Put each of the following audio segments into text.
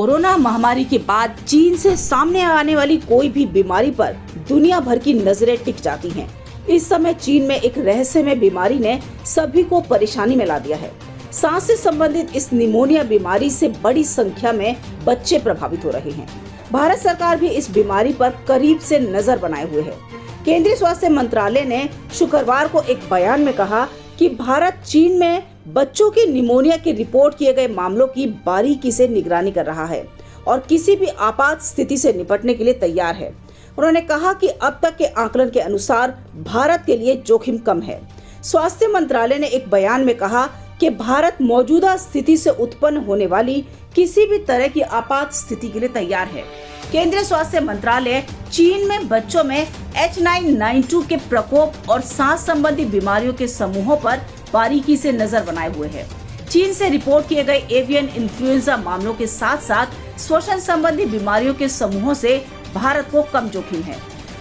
Corona महामारी के बाद चीन से सामने आने वाली कोई भी बीमारी पर दुनिया भर की नजरें टिक जाती हैं। इस समय चीन में एक रहस्यमय बीमारी ने सभी को परेशानी में ला दिया है। सांस से संबंधित इस निमोनिया बीमारी से बड़ी संख्या में बच्चे प्रभावित हो रहे हैं। भारत सरकार भी इस बीमारी पर करीब से नजर बनाए हुए है। केंद्रीय स्वास्थ्य मंत्रालय ने शुक्रवार को एक बयान में कहा कि भारत चीन में बच्चों की निमोनिया के रिपोर्ट किए गए मामलों की बारीकी से निगरानी कर रहा है और किसी भी आपात स्थिति से निपटने के लिए तैयार है। उन्होंने कहा कि अब तक के आकलन के अनुसार भारत के लिए जोखिम कम है। स्वास्थ्य मंत्रालय ने एक बयान में कहा कि भारत मौजूदा स्थिति से उत्पन्न होने वाली किसी भी तरह की आपात स्थिति के लिए तैयार है। केंद्रीय स्वास्थ्य मंत्रालय चीन में बच्चों में H9N2 के प्रकोप और सांस संबंधी बीमारियों के समूहों पर बारीकी से नजर बनाए हुए है। चीन से रिपोर्ट किए गए एवियन इन्फ्लुएंजा मामलों के साथ साथ श्वसन संबंधी बीमारियों के समूहों से भारत को कम जोखिम है।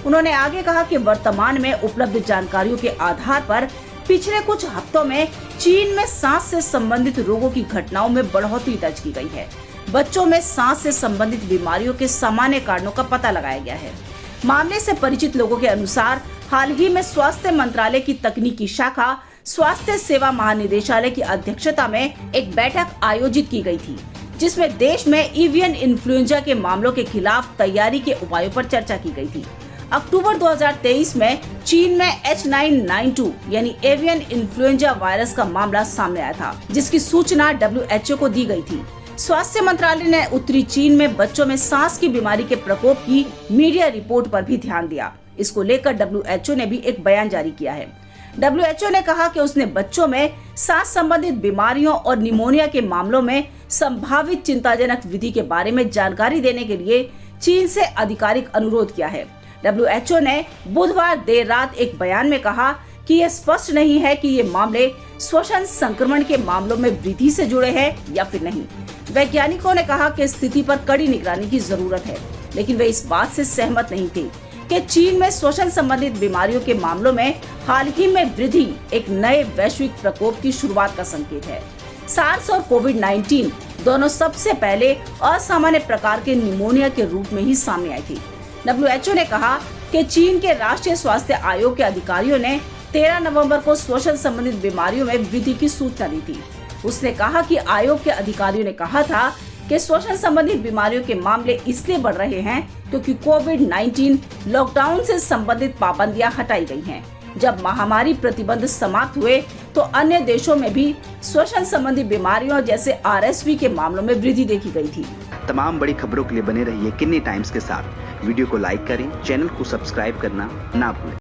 उन्होंने आगे कहा कि वर्तमान में उपलब्ध जानकारियों के आधार पर पिछले कुछ हफ्तों में चीन में सांस से संबंधित रोगों की घटनाओं में बढ़ोतरी दर्ज की गई है। बच्चों में सांस से संबंधित बीमारियों के सामान्य कारणों का पता लगाया गया है। मामले से परिचित लोगों के अनुसार हाल ही में स्वास्थ्य मंत्रालय की तकनीकी शाखा स्वास्थ्य सेवा महानिदेशालय की अध्यक्षता में एक बैठक आयोजित की गई थी, जिसमें देश में एवियन इन्फ्लुएंजा के मामलों के खिलाफ तैयारी के उपायों पर चर्चा की गई थी। अक्टूबर 2023 में चीन में H9N2 यानी एवियन इन्फ्लुएंजा वायरस का मामला सामने आया था, जिसकी सूचना WHO को दी गई थी। स्वास्थ्य मंत्रालय ने उत्तरी चीन में बच्चों में सांस की बीमारी के प्रकोप की मीडिया रिपोर्ट पर भी ध्यान दिया। इसको लेकर WHO ने भी एक बयान जारी किया है। WHO ने कहा कि उसने बच्चों में सांस संबंधित बीमारियों और निमोनिया के मामलों में संभावित चिंताजनक विधि के बारे में जानकारी देने के लिए चीन से आधिकारिक अनुरोध किया है। WHO ने बुधवार देर रात एक बयान में कहा कि यह स्पष्ट नहीं है कि ये मामले श्वसन संक्रमण के मामलों में वृद्धि से जुड़े हैं या फिर नहीं। वैज्ञानिकों ने कहा कि स्थिति पर कड़ी निगरानी की जरूरत है, लेकिन वे इस बात से सहमत नहीं थे कि चीन में श्वसन संबंधित बीमारियों के मामलों में हाल ही में वृद्धि एक नए वैश्विक प्रकोप की शुरुआत का संकेत है। सार्स और कोविड-19 दोनों सबसे पहले असामान्य प्रकार के निमोनिया के रूप में ही सामने आई थी। WHO ने कहा कि चीन के राष्ट्रीय स्वास्थ्य आयोग के अधिकारियों ने 13 नवंबर को श्वसन संबंधित बीमारियों में वृद्धि की सूचना दी थी। उसने कहा कि आयोग के अधिकारियों ने कहा था कि श्वसन संबंधित बीमारियों के मामले इसलिए बढ़ रहे हैं क्योंकि कोविड-19 लॉकडाउन से संबंधित पाबंदियां हटाई गई हैं। जब महामारी प्रतिबंध समाप्त हुए तो अन्य देशों में भी श्वसन संबंधी बीमारियों जैसे RSV के मामलों में वृद्धि देखी गई थी। तमाम बड़ी खबरों के लिए बने रहिए किन्नी टाइम्स के साथ। वीडियो को लाइक करें, चैनल को सब्सक्राइब करना ना भूलें।